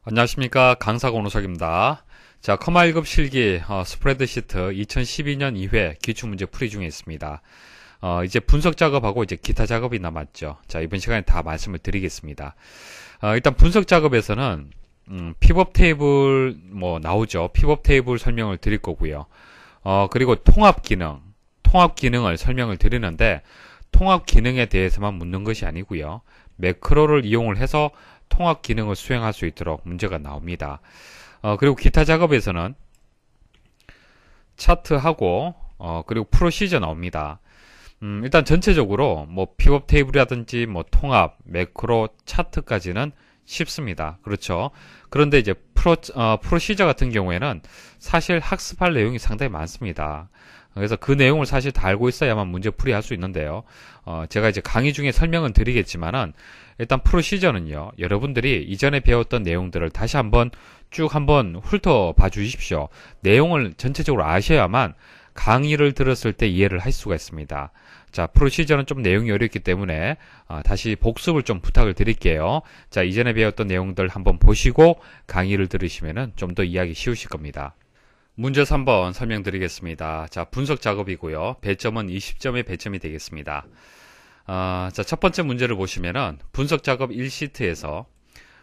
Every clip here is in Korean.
안녕하십니까. 강사 권우석입니다. 자, 커마 1급 실기 스프레드시트 2012년 2회 기출문제 풀이 중에 있습니다. 이제 분석 작업하고 이제 기타 작업이 남았죠. 자, 이번 시간에 다 말씀을 드리겠습니다. 일단 분석 작업에서는 픽업 테이블 나오죠. 픽업 테이블 설명을 드릴 거고요. 그리고 통합 기능을 설명을 드리는데 통합 기능에 대해서만 묻는 것이 아니고요. 매크로를 이용을 해서 통합 기능을 수행할 수 있도록 문제가 나옵니다. 그리고 기타 작업에서는 차트하고 그리고 프로시저 나옵니다. 일단 전체적으로 픽업 테이블이라든지 통합, 매크로, 차트까지는 쉽습니다. 그렇죠. 그런데 이제 프로시저 같은 경우에는 사실 학습할 내용이 상당히 많습니다. 그래서 그 내용을 사실 다 알고 있어야만 문제 풀이할 수 있는데요. 제가 이제 강의 중에 설명은 드리겠지만은 일단 프로시저는요. 여러분들이 이전에 배웠던 내용들을 다시 한번 쭉 한번 훑어봐 주십시오. 내용을 전체적으로 아셔야만 강의를 들었을 때 이해를 할 수가 있습니다. 자, 프로시저는 좀 내용이 어렵기 때문에 다시 복습을 좀 부탁을 드릴게요. 자, 이전에 배웠던 내용들 한번 보시고 강의를 들으시면은 좀 더 이해하기 쉬우실 겁니다. 문제 3번 설명드리겠습니다. 자, 분석 작업이고요. 배점은 20점의 배점이 되겠습니다. 자, 첫 번째 문제를 보시면은 분석 작업 1시트에서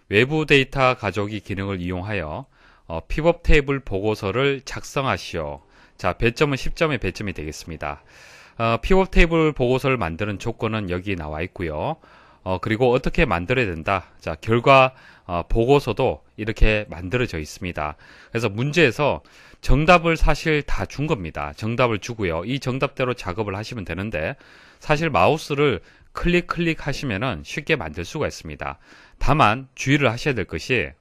외부 데이터 가져오기 기능을 이용하여 픽업 테이블 보고서를 작성하시오. 자, 배점은 10점의 배점이 되겠습니다. 픽업 테이블 보고서를 만드는 조건은 여기 나와 있고요. 그리고 어떻게 만들어야 된다. 자, 결과 보고서도 이렇게 만들어져 있습니다. 그래서 문제에서 정답을 사실 다 준 겁니다. 정답을 주고요. 이 정답대로 작업을 하시면 되는데 사실 마우스를 클릭 하시면은 쉽게 만들 수가 있습니다. 다만 주의를 하셔야 될 것이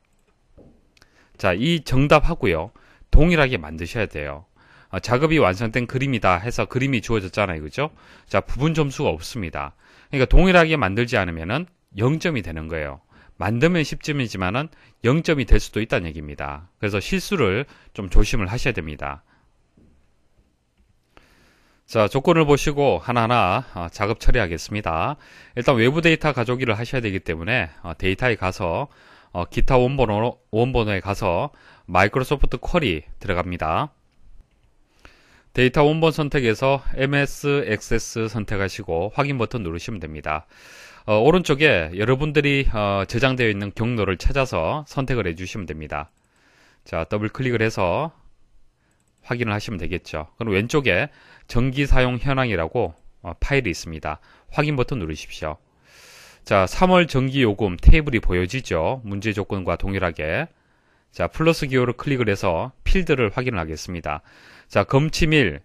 자, 이 정답하고요. 동일하게 만드셔야 돼요. 작업이 완성된 그림이다 해서 그림이 주어졌잖아요. 그죠? 자, 부분 점수가 없습니다. 그러니까 동일하게 만들지 않으면은 0점이 되는 거예요. 만들면 10점이지만은 0점이 될 수도 있다는 얘기입니다. 그래서 실수를 좀 조심을 하셔야 됩니다. 자, 조건을 보시고 하나하나 작업 처리하겠습니다. 일단 외부 데이터 가져오기를 하셔야 되기 때문에 데이터에 가서 기타 원본에 가서 마이크로소프트 쿼리 들어갑니다. 데이터 원본 선택에서 MS 액세스 선택하시고 확인 버튼 누르시면 됩니다. 오른쪽에 여러분들이 저장되어 있는 경로를 찾아서 선택을 해주시면 됩니다. 자, 더블 클릭을 해서 확인을 하시면 되겠죠. 그럼 왼쪽에 전기 사용 현황이라고 파일이 있습니다. 확인 버튼 누르십시오. 자, 3월 전기 요금 테이블이 보여지죠. 문제 조건과 동일하게. 자, 플러스 기호를 클릭을 해서 필드를 확인을 하겠습니다. 자, 검침일,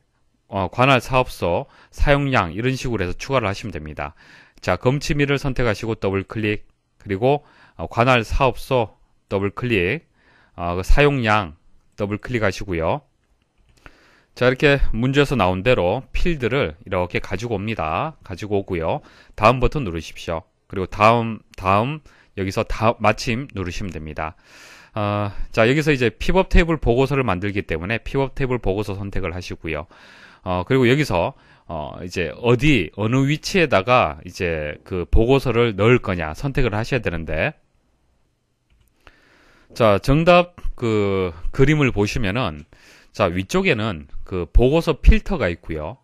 관할 사업소, 사용량 이런 식으로 해서 추가를 하시면 됩니다. 자, 검침일을 선택하시고 더블 클릭, 그리고 관할 사업소 더블 클릭, 사용량 더블 클릭하시고요. 자, 이렇게 문제에서 나온 대로 필드를 이렇게 가지고 옵니다. 가지고 오고요. 다음 버튼 누르십시오. 그리고 다음 여기서 마침 누르시면 됩니다. 자, 여기서 이제 픽업 테이블 보고서를 만들기 때문에 픽업 테이블 보고서 선택을 하시고요. 그리고 여기서 이제 어느 위치에다가 이제 그 보고서를 넣을 거냐 선택을 하셔야 되는데, 자, 정답 그 그림을 보시면은 자, 위쪽에는 그 보고서 필터가 있고요.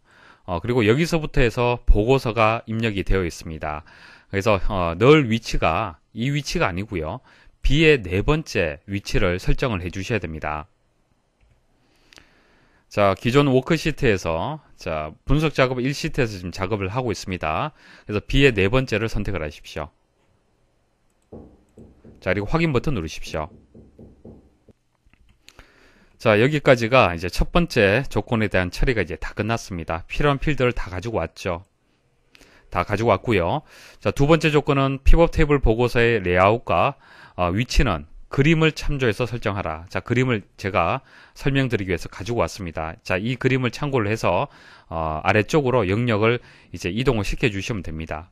그리고 여기서부터 해서 보고서가 입력이 되어 있습니다. 그래서 넣을 위치가 이 위치가 아니고요. B의 네 번째 위치를 설정을 해 주셔야 됩니다. 자, 기존 워크시트에서 자, 분석 작업 1시트에서 지금 작업을 하고 있습니다. 그래서 B의 네 번째를 선택을 하십시오. 자, 그리고 확인 버튼 누르십시오. 자, 여기까지가 이제 첫 번째 조건에 대한 처리가 이제 다 끝났습니다. 필요한 필드를 다 가지고 왔죠. 다 가지고 왔고요. 자, 두 번째 조건은 픽업 테이블 보고서의 레이아웃과 위치는 그림을 참조해서 설정하라. 자, 그림을 제가 설명드리기 위해서 가지고 왔습니다. 자, 이 그림을 참고를 해서 아래쪽으로 영역을 이제 이동을 시켜 주시면 됩니다.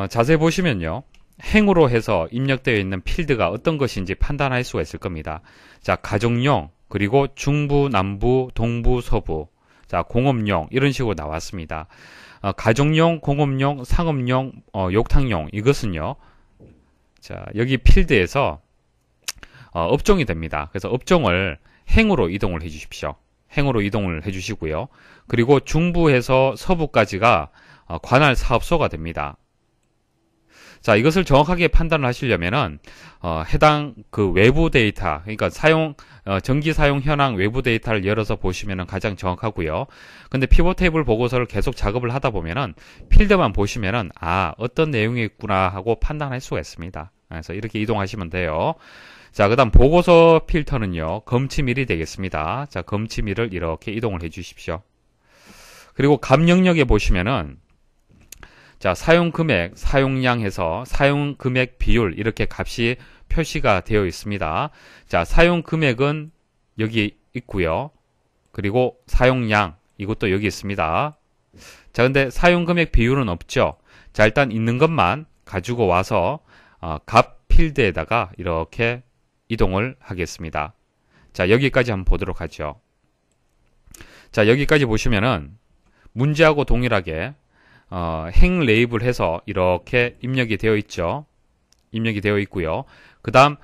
자세히 보시면요. 행으로 해서 입력되어 있는 필드가 어떤 것인지 판단할 수가 있을 겁니다. 자, 가정용, 그리고 중부, 남부, 동부, 서부, 자, 공업용 이런 식으로 나왔습니다. 가정용, 공업용, 상업용, 욕탕용 이것은요. 자, 여기 필드에서 업종이 됩니다. 그래서 업종을 행으로 이동을 해 주십시오. 행으로 이동을 해 주시고요. 그리고 중부에서 서부까지가 관할 사업소가 됩니다. 자, 이것을 정확하게 판단을 하시려면은 해당 그 외부 데이터, 그러니까 전기 사용 현황 외부 데이터를 열어서 보시면은 가장 정확하고요. 근데 피벗 테이블 보고서를 계속 작업을 하다 보면은 필드만 보시면은 어떤 내용이 있구나 하고 판단할 수가 있습니다. 그래서 이렇게 이동하시면 돼요. 자, 그다음 보고서 필터는요, 검침일이 되겠습니다. 자, 검침일을 이렇게 이동을 해 주십시오. 그리고 값 영역에 보시면은 자, 사용 금액, 사용량 해서 사용 금액 비율 이렇게 값이 표시가 되어 있습니다. 자, 사용 금액은 여기 있고요. 그리고 사용량 이것도 여기 있습니다. 자, 근데 사용 금액 비율은 없죠. 자, 일단 있는 것만 가지고 와서 값 필드에다가 이렇게 이동을 하겠습니다. 자, 여기까지 한번 보도록 하죠. 자, 여기까지 보시면은 문제하고 동일하게 행 레이블 해서 이렇게 입력이 되어 있죠. 입력이 되어 있고요. 그 다음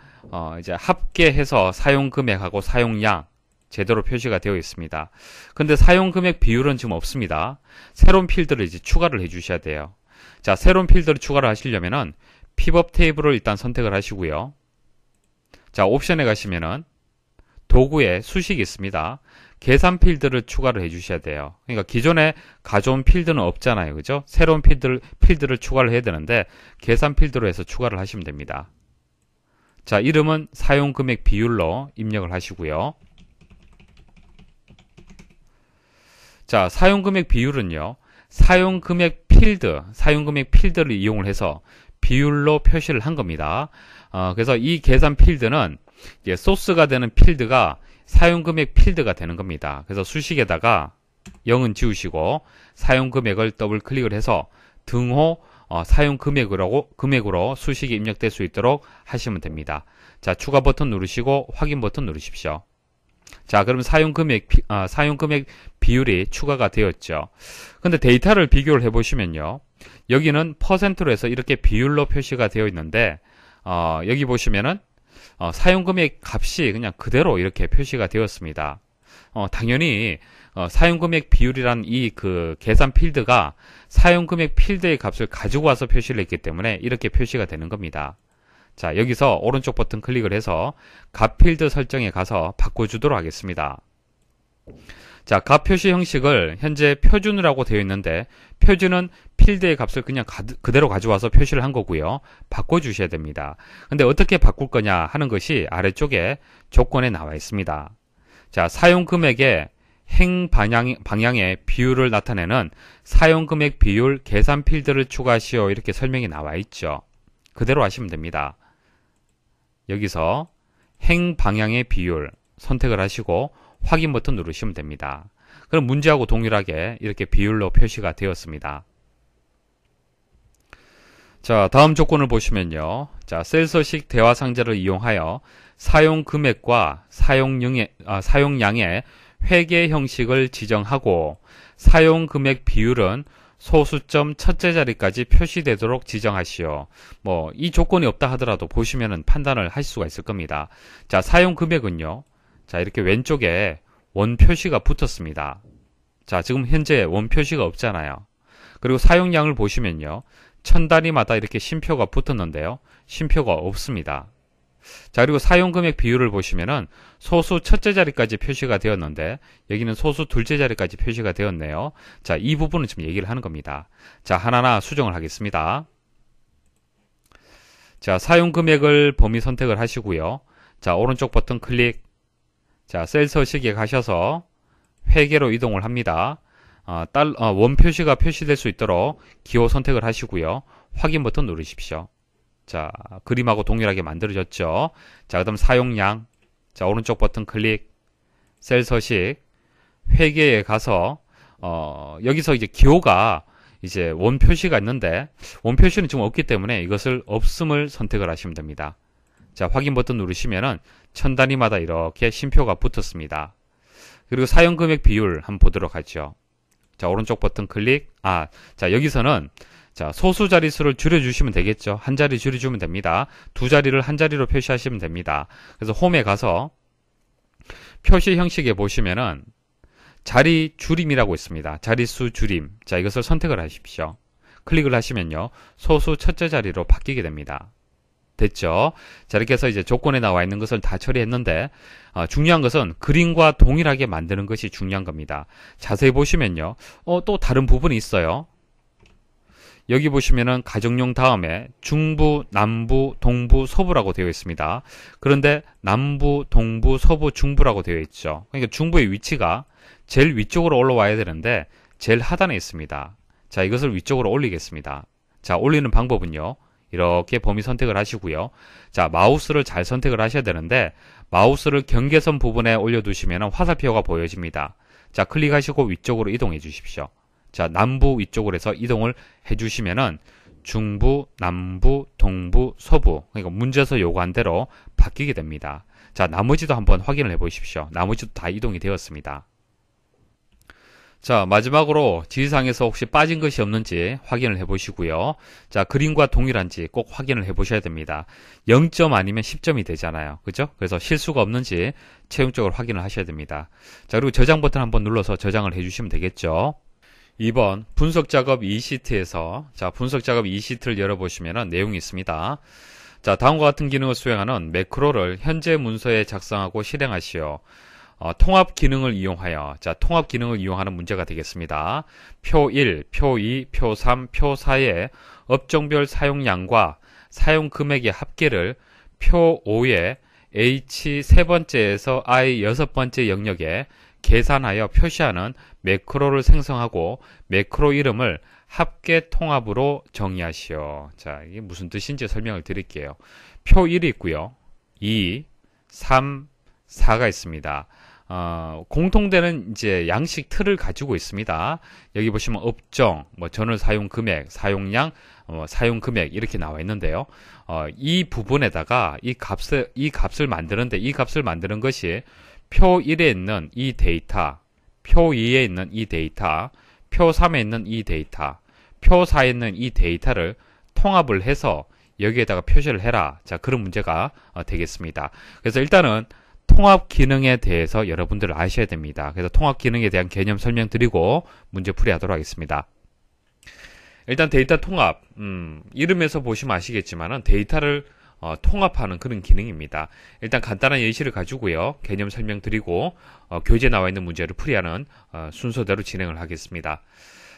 이제 합계해서 사용 금액하고 사용량 제대로 표시가 되어 있습니다. 근데 사용 금액 비율은 지금 없습니다. 새로운 필드를 이제 추가를 해 주셔야 돼요. 자, 새로운 필드를 추가를 하시려면은 피벗 테이블을 일단 선택을 하시고요. 자, 옵션에 가시면은 도구에 수식이 있습니다. 계산 필드를 추가를 해 주셔야 돼요. 그러니까 기존에 가져온 필드는 없잖아요. 그죠? 새로운 필드를 추가를 해야 되는데 계산 필드로 해서 추가를 하시면 됩니다. 자, 이름은 사용 금액 비율로 입력을 하시고요. 자, 사용 금액 비율은요. 사용 금액 필드를 이용을 해서 비율로 표시를 한 겁니다. 그래서 이 계산 필드는 이제 소스가 되는 필드가 사용금액 필드가 되는 겁니다. 그래서 수식에다가 0은 지우시고 사용금액을 더블 클릭을 해서 등호 사용금액으로 수식이 입력될 수 있도록 하시면 됩니다. 자, 추가 버튼 누르시고 확인 버튼 누르십시오. 자, 그럼 사용금액 비율이 추가가 되었죠. 근데 데이터를 비교를 해보시면요. 여기는 퍼센트로 해서 이렇게 비율로 표시가 되어 있는데 여기 보시면은 사용금액 값이 그냥 그대로 이렇게 표시가 되었습니다. 당연히 사용금액 비율이란 이 그 계산 필드가 사용금액 필드의 값을 가지고 와서 표시를 했기 때문에 이렇게 표시가 되는 겁니다. 자, 여기서 오른쪽 버튼 클릭을 해서 값 필드 설정에 가서 바꿔주도록 하겠습니다. 자, 값 표시 형식을 현재 표준이라고 되어 있는데 표준은 필드의 값을 그냥 그대로 가져와서 표시를 한 거고요. 바꿔주셔야 됩니다. 근데 어떻게 바꿀 거냐 하는 것이 아래쪽에 조건에 나와 있습니다. 자, 사용 금액의 행 방향의 비율을 나타내는 사용 금액 비율 계산 필드를 추가하시오 이렇게 설명이 나와 있죠. 그대로 하시면 됩니다. 여기서 행 방향의 비율 선택을 하시고 확인 버튼 누르시면 됩니다. 그럼 문제하고 동일하게 이렇게 비율로 표시가 되었습니다. 자, 다음 조건을 보시면요. 자, 셀서식 대화 상자를 이용하여 사용 금액과 사용량의 회계 형식을 지정하고 사용 금액 비율은 소수점 첫째 자리까지 표시되도록 지정하시오. 이 조건이 없다 하더라도 보시면은 판단을 할 수가 있을 겁니다. 자, 사용 금액은요. 자, 이렇게 왼쪽에 원 표시가 붙었습니다. 자, 지금 현재 원 표시가 없잖아요. 그리고 사용량을 보시면요. 1000단위마다 이렇게 쉼표가 붙었는데요. 쉼표가 없습니다. 자, 그리고 사용금액 비율을 보시면은 소수 첫째 자리까지 표시가 되었는데 여기는 소수 둘째 자리까지 표시가 되었네요. 자, 이 부분은 지금 얘기를 하는 겁니다. 자, 하나하나 수정을 하겠습니다. 자, 사용금액을 범위 선택을 하시고요. 자, 오른쪽 버튼 클릭. 자, 셀 서식에 가셔서 회계로 이동을 합니다. 원 표시가 표시될 수 있도록 기호 선택을 하시고요. 확인 버튼 누르십시오. 자, 그림하고 동일하게 만들어졌죠. 자, 그 다음 사용량. 자, 오른쪽 버튼 클릭. 셀 서식. 회계에 가서, 여기서 이제 기호가 이제 원 표시가 있는데, 원 표시는 지금 없기 때문에 이것을 없음을 선택을 하시면 됩니다. 자, 확인 버튼 누르시면은 1000단위마다 이렇게 쉼표가 붙었습니다. 그리고 사용금액 비율 한번 보도록 하죠. 자, 오른쪽 버튼 클릭. 자, 여기서는 자, 소수 자릿수를 줄여주시면 되겠죠. 한 자리 줄여주면 됩니다. 두 자리를 한 자리로 표시하시면 됩니다. 그래서 홈에 가서 표시 형식에 보시면은 자리 줄임이라고 있습니다. 자릿수 줄임. 자, 이것을 선택을 하십시오. 클릭을 하시면요. 소수 첫째 자리로 바뀌게 됩니다. 됐죠? 자, 이렇게 해서 이제 조건에 나와 있는 것을 다 처리했는데, 중요한 것은 그림과 동일하게 만드는 것이 중요한 겁니다. 자세히 보시면요. 또 다른 부분이 있어요. 여기 보시면은 가정용 다음에 중부, 남부, 동부, 서부라고 되어 있습니다. 그런데 남부, 동부, 서부, 중부라고 되어 있죠. 그러니까 중부의 위치가 제일 위쪽으로 올라와야 되는데 제일 하단에 있습니다. 자, 이것을 위쪽으로 올리겠습니다. 자, 올리는 방법은요. 이렇게 범위 선택을 하시고요. 자, 마우스를 잘 선택을 하셔야 되는데 마우스를 경계선 부분에 올려두시면 화살표가 보여집니다. 자, 클릭하시고 위쪽으로 이동해 주십시오. 자, 남부 위쪽으로 해서 이동을 해주시면은 중부, 남부, 동부, 서부, 그러니까 문제에서 요구한 대로 바뀌게 됩니다. 자, 나머지도 한번 확인을 해 보십시오. 나머지도 다 이동이 되었습니다. 자, 마지막으로 지시상에서 혹시 빠진 것이 없는지 확인을 해 보시고요. 자, 그림과 동일한지 꼭 확인을 해 보셔야 됩니다. 0점 아니면 10점이 되잖아요. 그죠? 그래서 실수가 없는지 최종적으로 확인을 하셔야 됩니다. 자, 그리고 저장 버튼 한번 눌러서 저장을 해 주시면 되겠죠. 2번 분석작업 2시트에서 자, 분석작업 2시트를 열어보시면 내용이 있습니다. 자, 다음과 같은 기능을 수행하는 매크로를 현재 문서에 작성하고 실행하시오. 통합 기능을 이용하여 자, 통합 기능을 이용하는 문제가 되겠습니다. 표 1, 표 2, 표 3, 표 4의 업종별 사용량과 사용 금액의 합계를 표 5의 H 세 번째에서 I 여섯 번째 영역에 계산하여 표시하는 매크로를 생성하고 매크로 이름을 합계 통합으로 정의하시오. 자, 이게 무슨 뜻인지 설명을 드릴게요. 표 1이 있고요. 2, 3, 4가 있습니다. 공통되는 이제 양식 틀을 가지고 있습니다. 여기 보시면 업종, 전월 사용 금액, 사용량, 사용 금액 이렇게 나와 있는데요. 이 부분에다가 이 값을 만드는데 이 값을 만드는 것이 표 1에 있는 이 데이터, 표 2에 있는 이 데이터, 표 3에 있는 이 데이터, 표 4에 있는 이 데이터를 통합을 해서 여기에다가 표시를 해라. 자, 그런 문제가 되겠습니다. 그래서 일단은 통합 기능에 대해서 여러분들 아셔야 됩니다. 그래서 통합 기능에 대한 개념 설명드리고 문제 풀이하도록 하겠습니다. 일단 데이터 통합, 이름에서 보시면 아시겠지만은 데이터를 통합하는 그런 기능입니다. 일단 간단한 예시를 가지고요. 개념 설명드리고 교재에 나와 있는 문제를 풀이하는 순서대로 진행을 하겠습니다.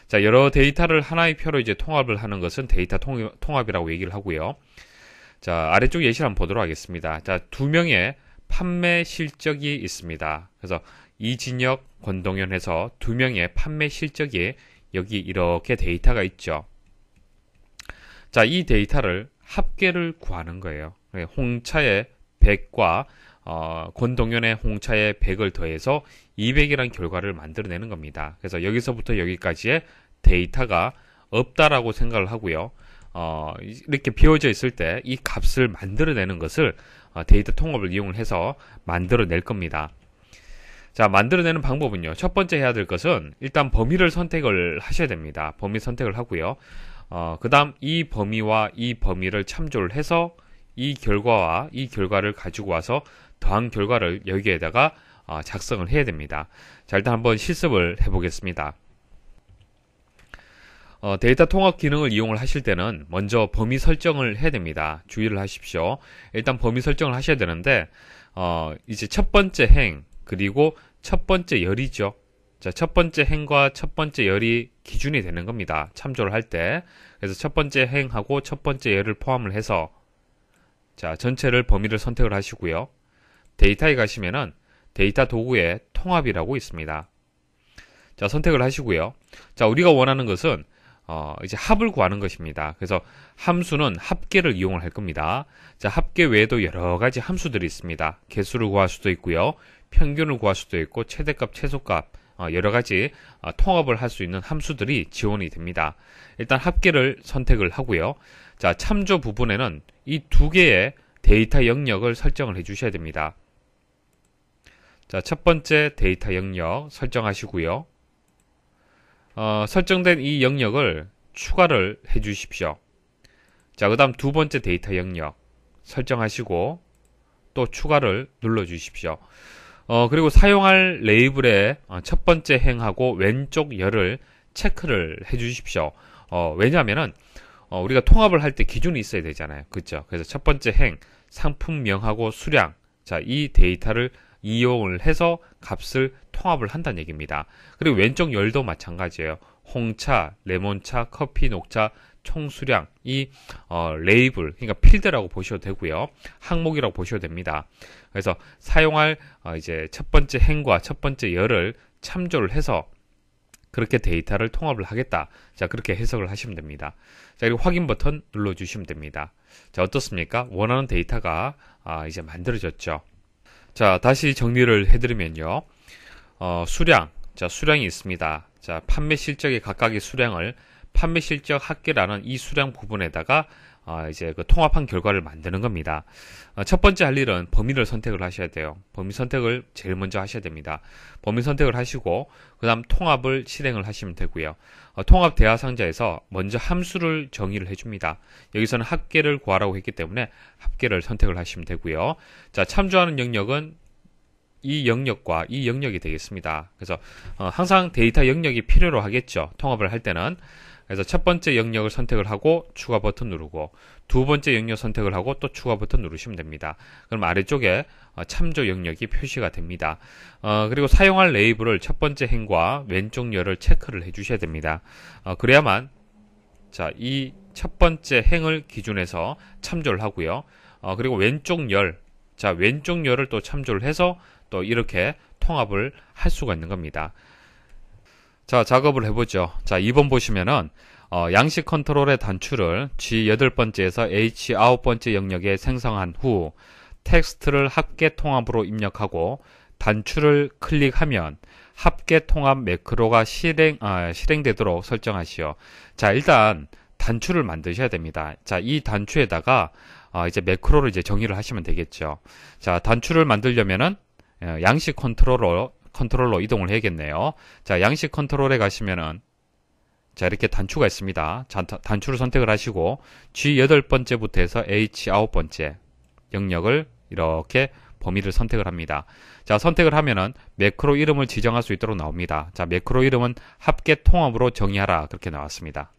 자, 여러 데이터를 하나의 표로 이제 통합을 하는 것은 데이터 통합이라고 얘기를 하고요. 자, 아래쪽 예시를 한번 보도록 하겠습니다. 자, 두 명의 판매 실적이 있습니다. 그래서 이진혁, 권동현 해서 두 명의 판매 실적이 여기 이렇게 데이터가 있죠. 자, 이 데이터를 합계를 구하는 거예요. 홍차의 100과 권동현의 홍차의 100을 더해서 200이라는 결과를 만들어내는 겁니다. 그래서 여기서부터 여기까지의 데이터가 없다라고 생각을 하고요. 이렇게 비워져 있을 때 이 값을 만들어내는 것을 데이터 통합을 이용을 해서 만들어낼 겁니다. 자, 만들어내는 방법은요. 첫 번째 해야 될 것은 일단 범위를 선택을 하셔야 됩니다. 범위 선택을 하고요. 그 다음 이 범위와 이 범위를 참조를 해서 이 결과와 이 결과를 가지고 와서 더한 결과를 여기에다가 작성을 해야 됩니다. 자, 일단 한번 실습을 해보겠습니다. 데이터 통합 기능을 이용을 하실 때는 먼저 범위 설정을 해야 됩니다. 주의를 하십시오. 일단 범위 설정을 하셔야 되는데 이제 첫 번째 행 그리고 첫 번째 열이죠. 자, 첫 번째 행과 첫 번째 열이 기준이 되는 겁니다. 참조를 할 때. 그래서 첫 번째 행하고 첫 번째 열을 포함을 해서 자, 전체를 범위를 선택을 하시고요. 데이터에 가시면은 데이터 도구에 통합이라고 있습니다. 자, 선택을 하시고요. 자, 우리가 원하는 것은 이제 합을 구하는 것입니다. 그래서 함수는 합계를 이용을 할 겁니다. 자, 합계 외에도 여러 가지 함수들이 있습니다. 개수를 구할 수도 있고요. 평균을 구할 수도 있고 최대값, 최소값 여러 가지 통합을 할 수 있는 함수들이 지원이 됩니다. 일단 합계를 선택을 하고요. 자, 참조 부분에는 이 두 개의 데이터 영역을 설정을 해 주셔야 됩니다. 자, 첫 번째 데이터 영역 설정하시고요. 설정된 이 영역을 추가를 해 주십시오. 자, 그 다음 두 번째 데이터 영역 설정하시고 또 추가를 눌러 주십시오. 그리고 사용할 레이블의 첫 번째 행하고 왼쪽 열을 체크를 해 주십시오. 왜냐하면은 우리가 통합을 할 때 기준이 있어야 되잖아요. 그렇죠? 그래서 첫 번째 행, 상품명하고 수량, 자, 이 데이터를 이용을 해서 값을 통합을 한다는 얘기입니다. 그리고 왼쪽 열도 마찬가지예요. 홍차, 레몬차, 커피, 녹차, 총수량, 이 레이블, 그러니까 필드라고 보셔도 되고요. 항목이라고 보셔도 됩니다. 그래서 사용할 이제 첫 번째 행과 첫 번째 열을 참조를 해서 그렇게 데이터를 통합을 하겠다. 자, 그렇게 해석을 하시면 됩니다. 자, 그리고 확인 버튼 눌러주시면 됩니다. 자, 어떻습니까? 원하는 데이터가 이제 만들어졌죠. 자, 다시 정리를 해드리면요. 수량, 자, 수량이 있습니다. 자, 판매 실적의 각각의 수량을 판매 실적 합계라는 이 수량 부분에다가 이제 그 통합한 결과를 만드는 겁니다. 첫 번째 할 일은 범위를 선택을 하셔야 돼요. 범위 선택을 제일 먼저 하셔야 됩니다. 범위 선택을 하시고 그 다음 통합을 실행을 하시면 되고요. 통합 대화 상자에서 먼저 함수를 정의를 해줍니다. 여기서는 합계를 구하라고 했기 때문에 합계를 선택을 하시면 되고요. 자, 참조하는 영역은 이 영역과 이 영역이 되겠습니다. 그래서 항상 데이터 영역이 필요로 하겠죠. 통합을 할 때는. 그래서 첫 번째 영역을 선택을 하고 추가 버튼 누르고 두 번째 영역 선택을 하고 또 추가 버튼 누르시면 됩니다. 그럼 아래쪽에 참조 영역이 표시가 됩니다. 그리고 사용할 레이블을 첫 번째 행과 왼쪽 열을 체크를 해 주셔야 됩니다. 그래야만 자, 이 첫 번째 행을 기준해서 참조를 하고요. 그리고 왼쪽 열, 자, 왼쪽 열을 또 참조를 해서 또 이렇게 통합을 할 수가 있는 겁니다. 자, 작업을 해보죠. 자, 2번 보시면은 양식 컨트롤의 단추를 G8번째에서 H9번째 영역에 생성한 후 텍스트를 합계 통합으로 입력하고 단추를 클릭하면 합계 통합 매크로가 실행되도록 설정하시오. 자, 일단 단추를 만드셔야 됩니다. 자, 이 단추에다가 이제 매크로를 이제 정의를 하시면 되겠죠. 자, 단추를 만들려면은 양식 컨트롤러 이동을 해야겠네요. 자, 양식 컨트롤에 가시면은 자, 이렇게 단추가 있습니다. 자, 단추를 선택을 하시고 G8번째부터 해서 H9번째 영역을 이렇게 범위를 선택을 합니다. 자, 선택을 하면은 매크로 이름을 지정할 수 있도록 나옵니다. 자, 매크로 이름은 합계 통합으로 정의하라 그렇게 나왔습니다.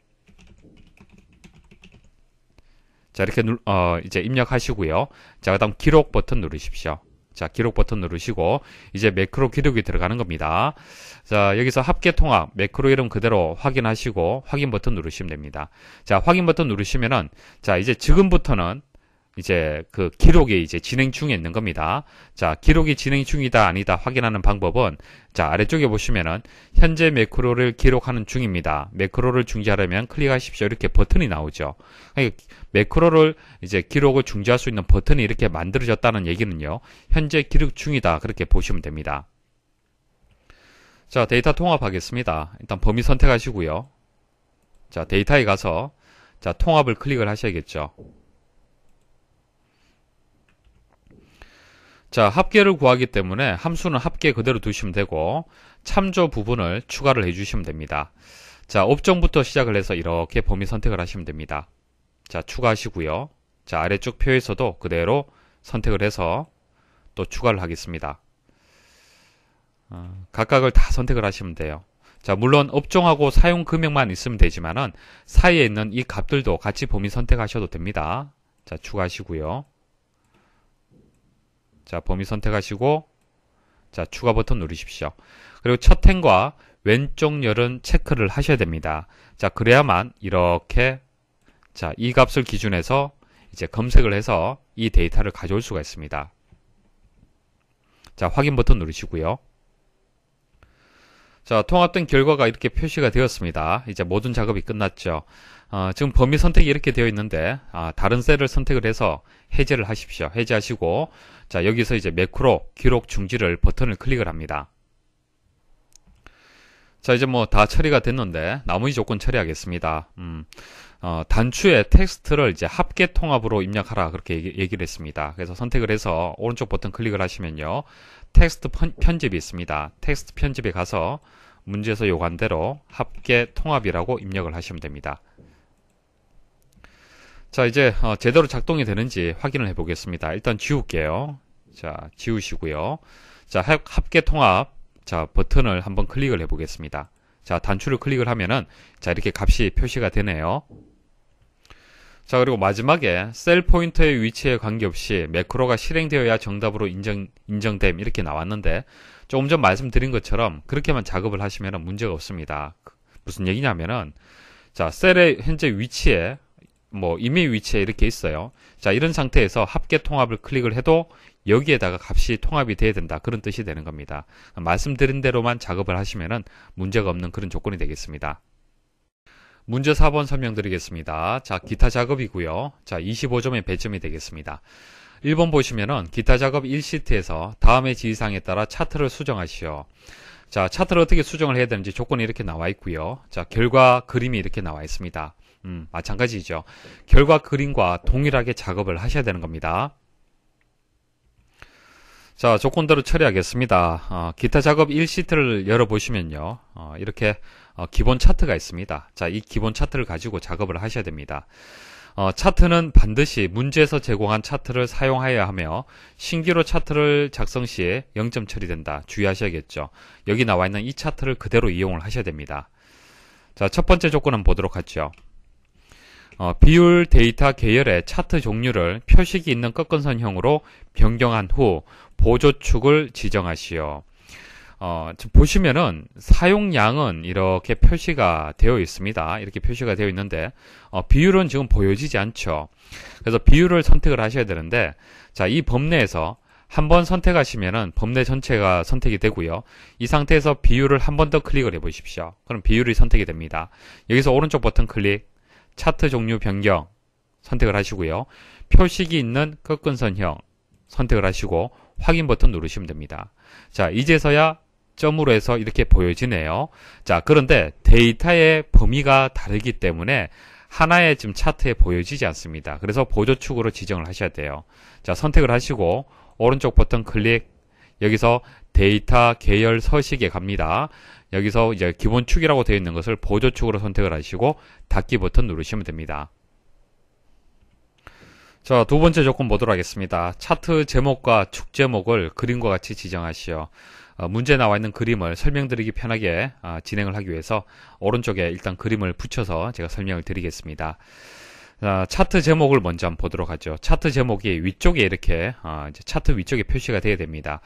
자, 이렇게 이제 입력하시고요. 자, 그다음 기록 버튼 누르십시오. 자, 기록 버튼 누르시고 이제 매크로 기록이 들어가는 겁니다. 자, 여기서 합계 통합 매크로 이름 그대로 확인하시고 확인 버튼 누르시면 됩니다. 자, 확인 버튼 누르시면은 자, 이제 지금부터는 이제 그 기록이 이제 진행 중에 있는 겁니다. 자, 기록이 진행 중이다 아니다 확인하는 방법은 자, 아래쪽에 보시면은 현재 매크로를 기록하는 중입니다. 매크로를 중지하려면 클릭하십시오. 이렇게 버튼이 나오죠. 그러니까 매크로를 이제 기록을 중지할 수 있는 버튼이 이렇게 만들어졌다는 얘기는요. 현재 기록 중이다. 그렇게 보시면 됩니다. 자, 데이터 통합하겠습니다. 일단 범위 선택하시고요. 자, 데이터에 가서 자, 통합을 클릭을 하셔야겠죠. 자, 합계를 구하기 때문에 함수는 합계 그대로 두시면 되고 참조 부분을 추가를 해주시면 됩니다. 자, 업종부터 시작을 해서 이렇게 범위 선택을 하시면 됩니다. 자, 추가하시고요. 자, 아래쪽 표에서도 그대로 선택을 해서 또 추가를 하겠습니다. 각각을 다 선택을 하시면 돼요. 자, 물론 업종하고 사용 금액만 있으면 되지만은 사이에 있는 이 값들도 같이 범위 선택하셔도 됩니다. 자, 추가하시고요. 자, 범위 선택하시고 자, 추가 버튼 누르십시오. 그리고 첫 행과 왼쪽 열은 체크를 하셔야 됩니다. 자, 그래야만 이렇게 자, 이 값을 기준해서 이제 검색을 해서 이 데이터를 가져올 수가 있습니다. 자, 확인 버튼 누르시고요. 자, 통합된 결과가 이렇게 표시가 되었습니다. 이제 모든 작업이 끝났죠. 지금 범위 선택이 이렇게 되어 있는데 다른 셀을 선택을 해서 해제를 하십시오. 해제하시고 자, 여기서 이제 매크로 기록 중지를 버튼을 클릭을 합니다. 자, 이제 뭐 다 처리가 됐는데 나머지 조건 처리하겠습니다. 단추에 텍스트를 이제 합계 통합으로 입력하라 그렇게 얘기를 했습니다. 그래서 선택을 해서 오른쪽 버튼 클릭을 하시면요. 텍스트 편집이 있습니다. 텍스트 편집에 가서 문제에서 요구한 대로 합계 통합이라고 입력을 하시면 됩니다. 자, 이제 제대로 작동이 되는지 확인을 해 보겠습니다. 일단 지울게요. 자, 지우시고요. 자, 합계 통합, 자, 버튼을 한번 클릭을 해 보겠습니다. 자, 단추를 클릭을 하면은, 자, 이렇게 값이 표시가 되네요. 자, 그리고 마지막에 셀 포인터의 위치에 관계없이 매크로가 실행되어야 정답으로 인정됨 이렇게 나왔는데, 조금 전 말씀드린 것처럼 그렇게만 작업을 하시면 문제가 없습니다. 무슨 얘기냐면은, 자, 셀의 현재 위치에 임의 위치에 이렇게 있어요. 자, 이런 상태에서 합계 통합을 클릭을 해도 여기에다가 값이 통합이 돼야 된다. 그런 뜻이 되는 겁니다. 말씀드린 대로만 작업을 하시면은 문제가 없는 그런 조건이 되겠습니다. 문제 4번 설명드리겠습니다. 자, 기타 작업이고요. 자, 25점의 배점이 되겠습니다. 1번 보시면은 기타 작업 1시트에서 다음의 지시사항에 따라 차트를 수정하시오. 자, 차트를 어떻게 수정을 해야 되는지 조건이 이렇게 나와 있고요. 자, 결과 그림이 이렇게 나와 있습니다. 마찬가지죠. 결과 그림과 동일하게 작업을 하셔야 되는 겁니다. 자, 조건대로 처리하겠습니다. 기타 작업 1시트를 열어보시면요. 이렇게 기본 차트가 있습니다. 자, 이 기본 차트를 가지고 작업을 하셔야 됩니다. 차트는 반드시 문제에서 제공한 차트를 사용하여야 하며 신규로 차트를 작성 시에 0점 처리된다. 주의하셔야겠죠. 여기 나와 있는 이 차트를 그대로 이용을 하셔야 됩니다. 자, 첫 번째 조건은 보도록 하죠. 비율 데이터 계열의 차트 종류를 표식이 있는 꺾은선형으로 변경한 후 보조축을 지정하시오. 지금 보시면은 사용량은 이렇게 표시가 되어 있습니다. 이렇게 표시가 되어 있는데 비율은 지금 보여지지 않죠. 그래서 비율을 선택을 하셔야 되는데, 자, 이 범내에서 한번 선택하시면은 범내 전체가 선택이 되고요. 이 상태에서 비율을 한 번 더 클릭을 해 보십시오. 그럼 비율이 선택이 됩니다. 여기서 오른쪽 버튼 클릭, 차트 종류 변경 선택을 하시고요. 표식이 있는 꺾은선형 선택을 하시고 확인 버튼 누르시면 됩니다. 자, 이제서야 점으로 해서 이렇게 보여지네요. 자, 그런데 데이터의 범위가 다르기 때문에 하나의 지금 차트에 보여지지 않습니다. 그래서 보조축으로 지정을 하셔야 돼요. 자, 선택을 하시고 오른쪽 버튼 클릭, 여기서 데이터 계열 서식에 갑니다. 여기서 이제 기본축이라고 되어 있는 것을 보조축으로 선택을 하시고 닫기 버튼 누르시면 됩니다. 자, 두 번째 조건 보도록 하겠습니다. 차트 제목과 축 제목을 그림과 같이 지정하시오. 문제에 나와 있는 그림을 설명드리기 편하게 진행을 하기 위해서 오른쪽에 일단 그림을 붙여서 제가 설명을 드리겠습니다. 자, 차트 제목을 먼저 한번 보도록 하죠. 차트 제목이 위쪽에 이렇게 이제 차트 위쪽에 표시가 되어야 됩니다.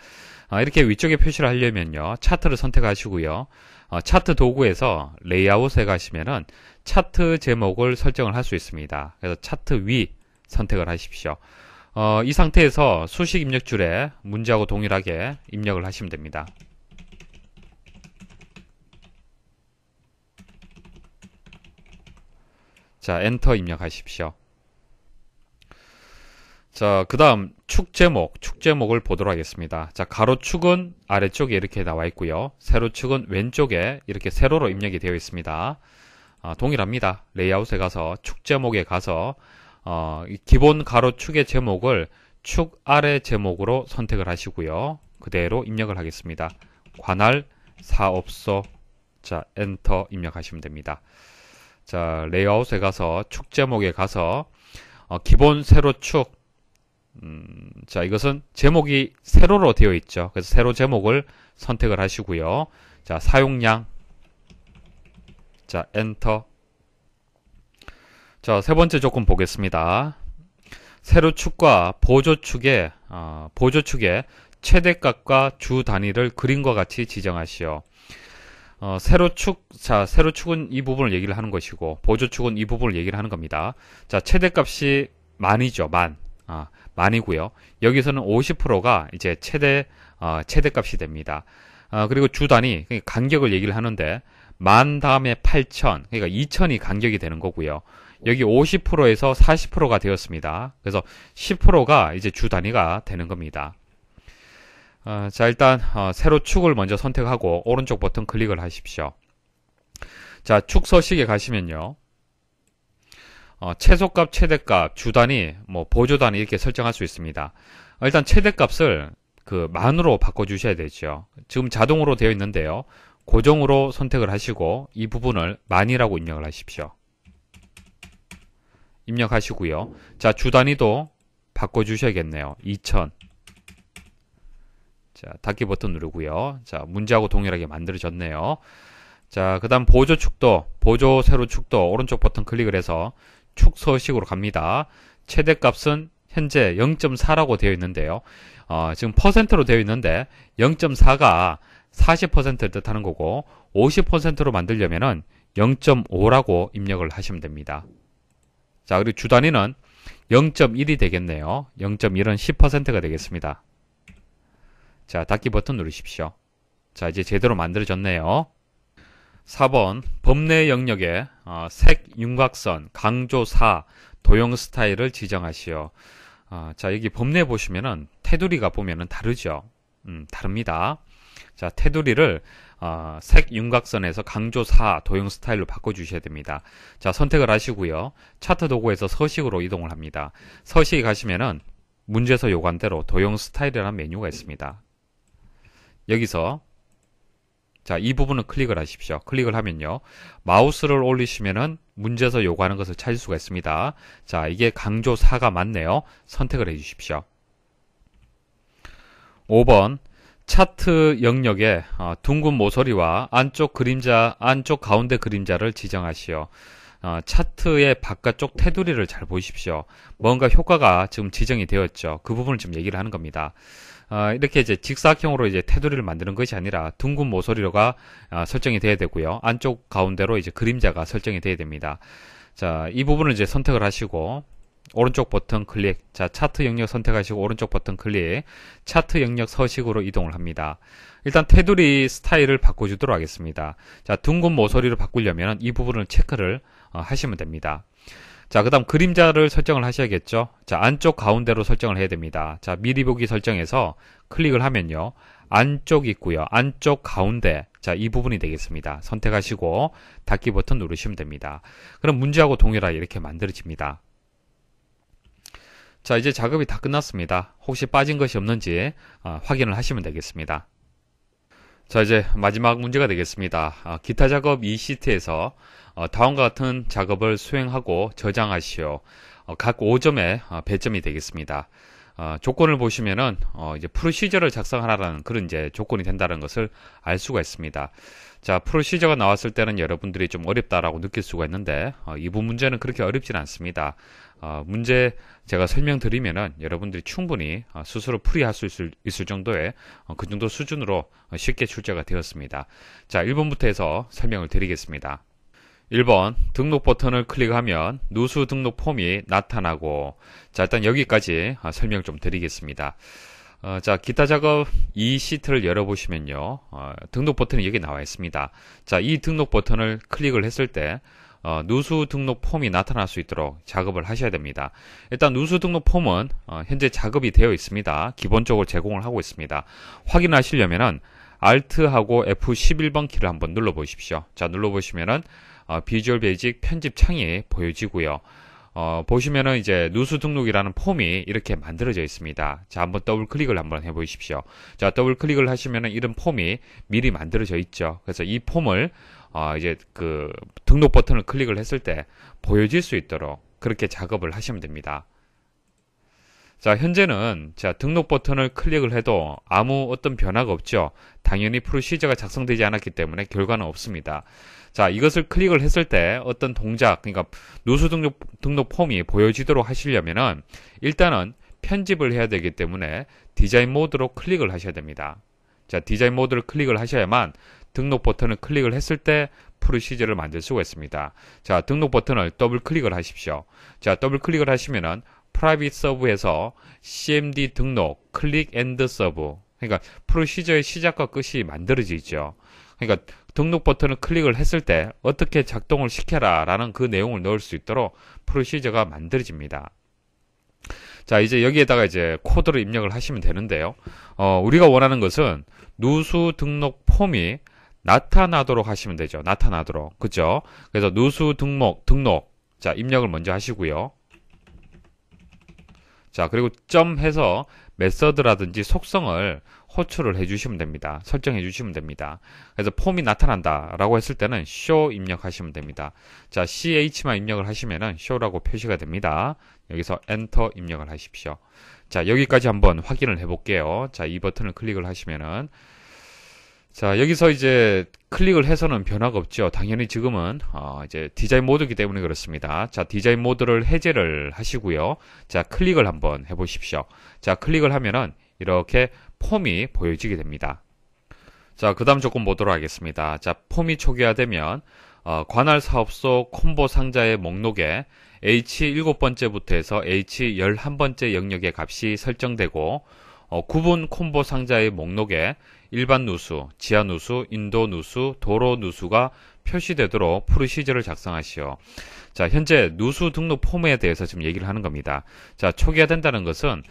이렇게 위쪽에 표시를 하려면요, 차트를 선택하시고요. 차트 도구에서 레이아웃에 가시면은 차트 제목을 설정을 할 수 있습니다. 그래서 차트 위 선택을 하십시오. 이 상태에서 수식 입력줄에 문제하고 동일하게 입력을 하시면 됩니다. 자, 엔터 입력하십시오. 자, 그 다음 축 제목을 보도록 하겠습니다. 자, 가로축은 아래쪽에 이렇게 나와 있고요. 세로축은 왼쪽에 이렇게 세로로 입력이 되어 있습니다. 동일합니다. 레이아웃에 가서 축 제목에 가서 기본 가로축의 제목을 축 아래 제목으로 선택을 하시고요. 그대로 입력을 하겠습니다. 관할 사업소. 자, 엔터 입력하시면 됩니다. 자, 레이아웃에 가서 축 제목에 가서 기본 세로축. 자, 이것은 제목이 세로로 되어 있죠. 그래서 세로 제목을 선택을 하시고요. 자, 사용량. 자, 엔터. 자, 세 번째 조건 보겠습니다. 세로축과 보조축의 최대값과 주 단위를 그림과 같이 지정하시오. 세로축은 이 부분을 얘기를 하는 것이고, 보조축은 이 부분을 얘기를 하는 겁니다. 자, 최대값이 만이죠, 만이고요. 여기서는 50%가 이제 최대값이 됩니다. 그리고 주 단위, 간격을 얘기를 하는데, 만 다음에 8,000, 그러니까 2,000이 간격이 되는 거고요. 여기 50%에서 40%가 되었습니다. 그래서 10%가 이제 주 단위가 되는 겁니다. 자, 일단 세로축을 먼저 선택하고 오른쪽 버튼 클릭을 하십시오. 자, 축 서식에 가시면요. 최소값, 최대값, 주 단위, 보조 단위 이렇게 설정할 수 있습니다. 일단 최대값을 만으로 바꿔 주셔야 되죠. 지금 자동으로 되어 있는데요. 고정으로 선택을 하시고 이 부분을 만이라고 입력을 하십시오. 입력하시고요. 자, 주 단위도 바꿔주셔야겠네요. 2000. 자, 닫기 버튼 누르고요. 자, 문제하고 동일하게 만들어졌네요. 자, 그 다음 보조 축도, 보조 세로 축도 오른쪽 버튼 클릭을 해서 축소식으로 갑니다. 최대값은 현재 0.4라고 되어 있는데요. 지금 퍼센트로 되어 있는데 0.4가 40%를 뜻하는 거고 50%로 만들려면은 0.5라고 입력을 하시면 됩니다. 자, 그리고 주 단위는 0.1이 되겠네요. 0.1은 10%가 되겠습니다. 자, 닫기 버튼 누르십시오. 자, 이제 제대로 만들어졌네요. 4번 범례 영역에 색 윤곽선 강조 4 도형 스타일을 지정하시오. 자, 여기 범례 보시면은 테두리가 보면은 다르죠. 다릅니다. 자, 테두리를 색 윤곽선에서 강조 4 도형 스타일로 바꿔주셔야 됩니다. 자, 선택을 하시고요. 차트 도구에서 서식으로 이동을 합니다. 서식에 가시면은 문제에서 요구한 대로 도형 스타일이라는 메뉴가 있습니다. 여기서 자, 이 부분을 클릭을 하십시오. 클릭을 하면요. 마우스를 올리시면은 문제에서 요구하는 것을 찾을 수가 있습니다. 자, 이게 강조 4가 맞네요. 선택을 해 주십시오. 5번 차트 영역에 둥근 모서리와 안쪽 그림자, 안쪽 가운데 그림자를 지정하시오. 차트의 바깥쪽 테두리를 잘 보십시오. 뭔가 효과가 지금 지정이 되었죠. 그 부분을 지금 얘기를 하는 겁니다. 이렇게 이제 직사각형으로 이제 테두리를 만드는 것이 아니라 둥근 모서리가 설정이 돼야 되고요. 안쪽 가운데로 이제 그림자가 설정이 돼야 됩니다. 자, 이 부분을 이제 선택을 하시고 오른쪽 버튼 클릭. 자, 차트 영역 선택하시고 오른쪽 버튼 클릭. 차트 영역 서식으로 이동을 합니다. 일단 테두리 스타일을 바꿔주도록 하겠습니다. 자, 둥근 모서리로 바꾸려면 이 부분을 체크를 하시면 됩니다. 자, 그 다음 그림자를 설정을 하셔야겠죠. 자, 안쪽 가운데로 설정을 해야 됩니다. 자, 미리 보기 설정에서 클릭을 하면요. 안쪽 있고요. 안쪽 가운데. 자, 이 부분이 되겠습니다. 선택하시고 닫기 버튼 누르시면 됩니다. 그럼 문제하고 동일하게 이렇게 만들어집니다. 자, 이제 작업이 다 끝났습니다. 혹시 빠진 것이 없는지 확인을 하시면 되겠습니다. 자, 이제 마지막 문제가 되겠습니다. 기타 작업 이 시트에서 다음과 같은 작업을 수행하고 저장하시오. 각 5점의 배점이 되겠습니다. 조건을 보시면은 이제 프로시저를 작성하라는 그런 이제 조건이 된다는 것을 알 수가 있습니다. 자, 프로시저가 나왔을 때는 여러분들이 좀 어렵다라고 느낄 수가 있는데 이번 문제는 그렇게 어렵진 않습니다. 문제 제가 설명드리면은 여러분들이 충분히 스스로 풀이할 수 있을 정도의 그 정도 수준으로 쉽게 출제가 되었습니다. 자, 1번부터 해서 설명을 드리겠습니다. 1번 등록 버튼을 클릭하면 누수 등록 폼이 나타나고, 자, 일단 여기까지 설명을 좀 드리겠습니다. 자, 기타 작업 이 시트를 열어보시면요. 등록 버튼이 여기 나와 있습니다. 자, 이 등록 버튼을 클릭을 했을 때 누수 등록 폼이 나타날 수 있도록 작업을 하셔야 됩니다. 일단 누수 등록 폼은 현재 작업이 되어 있습니다. 기본적으로 제공을 하고 있습니다. 확인하시려면은 Alt하고 F11번 키를 한번 눌러 보십시오. 자, 눌러 보시면은 비주얼 베이직 편집 창이 보여지고요. 보시면은 이제 누수 등록이라는 폼이 이렇게 만들어져 있습니다. 자, 한번 더블 클릭을 한번 해 보십시오. 자, 더블 클릭을 하시면은 이런 폼이 미리 만들어져 있죠. 그래서 이 폼을 이제 그 등록 버튼을 클릭을 했을 때 보여질 수 있도록 그렇게 작업을 하시면 됩니다. 자, 현재는 자, 등록 버튼을 클릭을 해도 아무 어떤 변화가 없죠. 당연히 프로시저가 작성되지 않았기 때문에 결과는 없습니다. 자, 이것을 클릭을 했을 때 어떤 동작, 그러니까 누수 등록 폼이 보여지도록 하시려면은 일단은 편집을 해야 되기 때문에 디자인 모드로 클릭을 하셔야 됩니다. 자, 디자인 모드를 클릭을 하셔야만 등록 버튼을 클릭을 했을 때 프로시저를 만들 수가 있습니다. 자, 등록 버튼을 더블 클릭을 하십시오. 자, 더블 클릭을 하시면은 프라이빗 서브에서 cmd 등록 클릭 앤드 서브, 그러니까 프로시저의 시작과 끝이 만들어지죠. 그러니까 등록 버튼을 클릭을 했을 때 어떻게 작동을 시켜라 라는 그 내용을 넣을 수 있도록 프로시저가 만들어집니다. 자, 이제 여기에다가 이제 코드를 입력을 하시면 되는데요. 우리가 원하는 것은 누수 등록 폼이 나타나도록 하시면 되죠. 나타나도록. 그죠? 그래서 누수 등록. 자, 입력을 먼저 하시고요. 자, 그리고 점 해서 메서드라든지 속성을 호출을 해주시면 됩니다. 설정해 주시면 됩니다. 그래서 폼이 나타난다 라고 했을 때는 show 입력하시면 됩니다. 자, ch만 입력을 하시면은 show라고 표시가 됩니다. 여기서 enter 입력을 하십시오. 자, 여기까지 한번 확인을 해 볼게요. 자, 이 버튼을 클릭을 하시면은, 자, 여기서 이제 클릭을 해서는 변화가 없죠. 당연히 지금은 이제 디자인 모드이기 때문에 그렇습니다. 자, 디자인 모드를 해제를 하시고요. 자, 클릭을 한번 해 보십시오. 자, 클릭을 하면은 이렇게 폼이 보여지게 됩니다. 자, 그 다음 조건 보도록 하겠습니다. 자, 폼이 초기화되면 관할 사업소 콤보 상자의 목록에 H7번째부터 해서 H11번째 영역의 값이 설정되고 구분 콤보 상자의 목록에 일반 누수, 지하 누수, 인도 누수, 도로 누수가 표시되도록 프로시저를 작성하시오. 자, 현재 누수 등록 폼에 대해서 지금 얘기를 하는 겁니다. 자, 초기화된다는 것은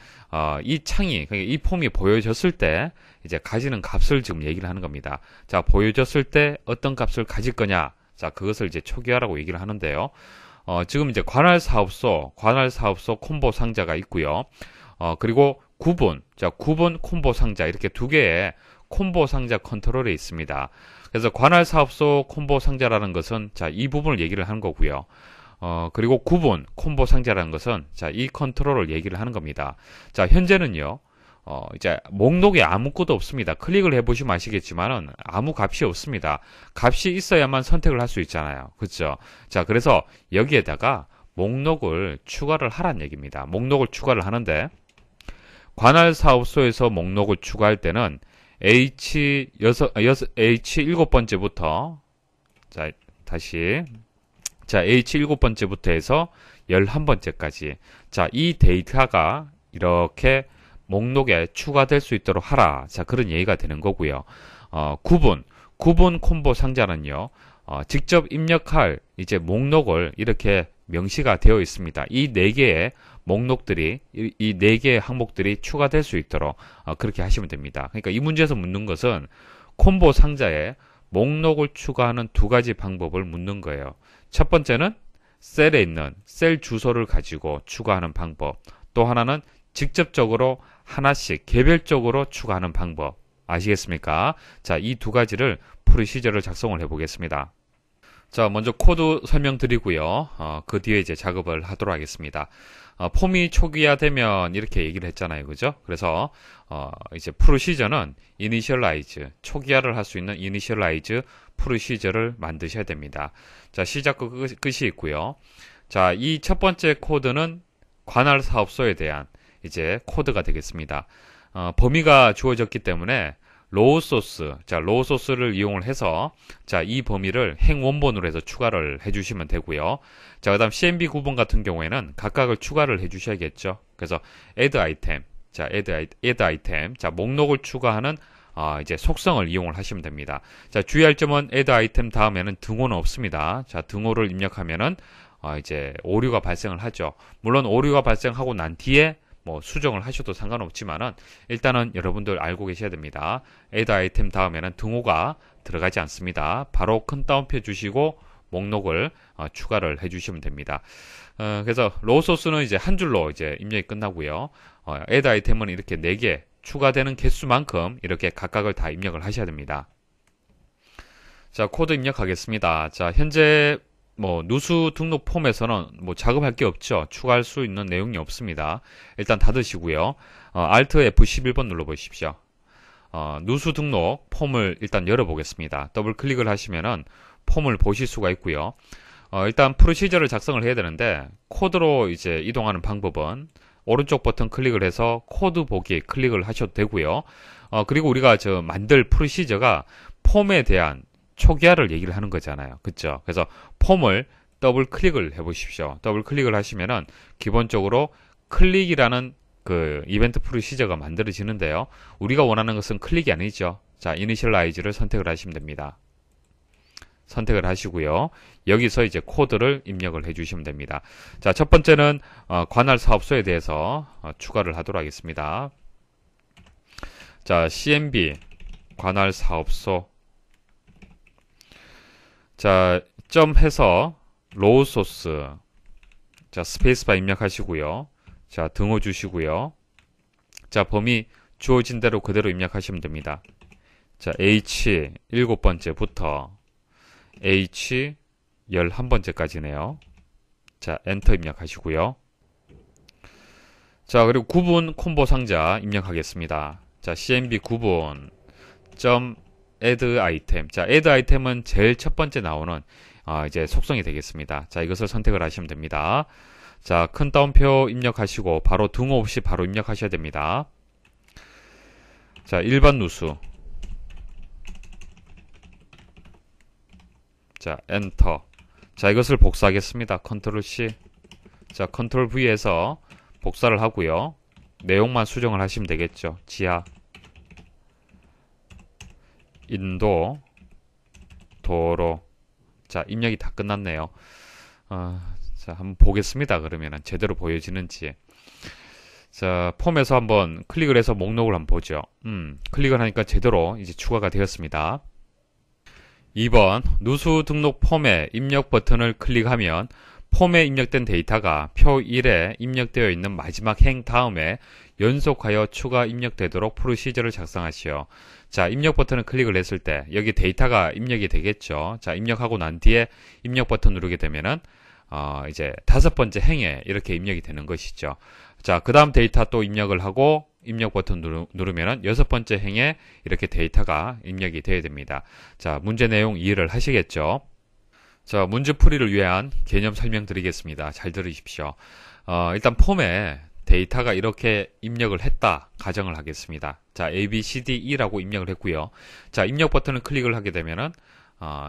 이 창이, 그러니까 이 폼이 보여졌을 때 이제 가지는 값을 지금 얘기를 하는 겁니다. 자, 보여졌을 때 어떤 값을 가질 거냐? 자, 그것을 이제 초기화라고 얘기를 하는데요. 지금 이제 관할 사업소 콤보 상자가 있고요. 그리고 구분 콤보 상자 이렇게 두 개의 콤보 상자 컨트롤에 있습니다. 그래서 관할 사업소 콤보 상자라는 것은 자, 이 부분을 얘기를 하는 거고요. 그리고 구분 콤보 상자라는 것은 자, 이 컨트롤을 얘기를 하는 겁니다. 자, 현재는요. 이제 목록에 아무것도 없습니다. 클릭을 해보시면 아시겠지만은 아무 값이 없습니다. 값이 있어야만 선택을 할 수 있잖아요. 그렇죠? 자, 그래서 여기에다가 목록을 추가를 하란 얘기입니다. 목록을 추가를 하는데 관할 사업소에서 목록을 추가할 때는 H7번째부터 자, 다시 자, H7번째부터 해서 11번째까지 자, 이 데이터가 이렇게 목록에 추가될 수 있도록 하라. 자, 그런 얘기가 되는 거고요. 구분 콤보 상자는요. 직접 입력할 이제 목록을 이렇게 명시가 되어 있습니다. 이 네 개의 목록들이 이 네 개의 항목들이 추가될 수 있도록 그렇게 하시면 됩니다. 그러니까 이 문제에서 묻는 것은 콤보 상자에 목록을 추가하는 두 가지 방법을 묻는 거예요. 첫 번째는 셀에 있는 셀 주소를 가지고 추가하는 방법. 또 하나는 직접적으로 하나씩 개별적으로 추가하는 방법. 아시겠습니까? 자, 이 두 가지를 프로시저를 작성을 해 보겠습니다. 자, 먼저 코드 설명드리고요. 그 뒤에 이제 작업을 하도록 하겠습니다. 폼이 초기화되면 이렇게 얘기를 했잖아요. 그죠? 그래서 이제 프로시저는 이니셜라이즈, 초기화를 할 수 있는 이니셜라이즈 프로시저를 만드셔야 됩니다. 자, 시작과 끝이 있고요. 자, 이 첫 번째 코드는 관할 사업소에 대한 이제 코드가 되겠습니다. 범위가 주어졌기 때문에 로우 소스, 자, 로우 소스를 이용을 해서 자, 이 범위를 행 원본으로 해서 추가를 해주시면 되고요. 자, 그다음 CMB 구분 같은 경우에는 각각을 추가를 해주셔야겠죠. 그래서 add item, 자, add item, 자, 목록을 추가하는 이제 속성을 이용을 하시면 됩니다. 자, 주의할 점은 add item 다음에는 등호는 없습니다. 자, 등호를 입력하면은 이제 오류가 발생을 하죠. 물론 오류가 발생하고 난 뒤에 뭐 수정을 하셔도 상관없지만은 일단은 여러분들 알고 계셔야 됩니다. add 아이템 다음에는 등호가 들어가지 않습니다. 바로 큰 따옴표 주시고 목록을 추가를 해주시면 됩니다. 그래서 로우 소스는 이제 한 줄로 이제 입력이 끝나고요. add 아이템은 이렇게 4개 추가되는 개수만큼 이렇게 각각을 다 입력을 하셔야 됩니다. 자, 코드 입력하겠습니다. 자, 현재 뭐 누수 등록 폼에서는 뭐 작업할 게 없죠. 추가할 수 있는 내용이 없습니다. 일단 닫으시고요. Alt F11번 눌러보십시오. 누수 등록 폼을 일단 열어보겠습니다. 더블 클릭을 하시면은 폼을 보실 수가 있고요. 일단 프로시저를 작성을 해야 되는데 코드로 이제 이동하는 방법은 오른쪽 버튼 클릭을 해서 코드 보기 클릭을 하셔도 되고요. 그리고 우리가 만들 프로시저가 폼에 대한 초기화를 얘기를 하는 거잖아요. 그쵸? 그래서 폼을 더블 클릭을 해 보십시오. 더블 클릭을 하시면은 기본적으로 클릭이라는 그 이벤트 프로시저가 만들어지는데요. 우리가 원하는 것은 클릭이 아니죠. 자, 이니셜라이즈를 선택을 하시면 됩니다. 선택을 하시고요. 여기서 이제 코드를 입력을 해 주시면 됩니다. 자, 첫 번째는 관할 사업소에 대해서 추가를 하도록 하겠습니다. 자, CMB 관할 사업소. 자, 점 해서 로우 소스. 자, 스페이스바 입력하시고요. 자, 등호 주시고요. 자, 범위 주어진 대로 그대로 입력하시면 됩니다. 자, H 7번째부터 H 11번째까지네요. 자, 엔터 입력하시고요. 자, 그리고 구분 콤보 상자 입력하겠습니다. 자, CMB 구분 점 add 아이템. 자, add 아이템은 제일 첫 번째 나오는 이제 속성이 되겠습니다. 자, 이것을 선택을 하시면 됩니다. 자, 큰 따옴표 입력하시고 바로 등호 없이 바로 입력하셔야 됩니다. 자, 일반 누수. 자, 엔터. 자, 이것을 복사하겠습니다. 컨트롤 C. 자, 컨트롤 V에서 복사를 하고요. 내용만 수정을 하시면 되겠죠. 지하, 인도, 도로. 자, 입력이 다 끝났네요. 자, 한번 보겠습니다. 그러면은 제대로 보여지는지. 자, 폼에서 한번 클릭을 해서 목록을 한번 보죠. 클릭을 하니까 제대로 이제 추가가 되었습니다. 2번 누수 등록 폼의 입력 버튼을 클릭하면 폼에 입력된 데이터가 표 1에 입력되어 있는 마지막 행 다음에 연속하여 추가 입력되도록 프로시저를 작성하시오. 자, 입력 버튼을 클릭을 했을 때 여기 데이터가 입력이 되겠죠. 자, 입력하고 난 뒤에 입력 버튼 누르게 되면은 이제 5번째 행에 이렇게 입력이 되는 것이죠. 자, 그 다음 데이터 또 입력을 하고 입력 버튼 누르면은 6번째 행에 이렇게 데이터가 입력이 되어야 됩니다. 자, 문제 내용 이해를 하시겠죠? 자, 문제 풀이를 위한 개념 설명드리겠습니다. 잘 들으십시오. 일단 폼에 데이터가 이렇게 입력을 했다 가정을 하겠습니다. 자, A, B, C, D, E라고 입력을 했고요. 자, 입력 버튼을 클릭을 하게 되면은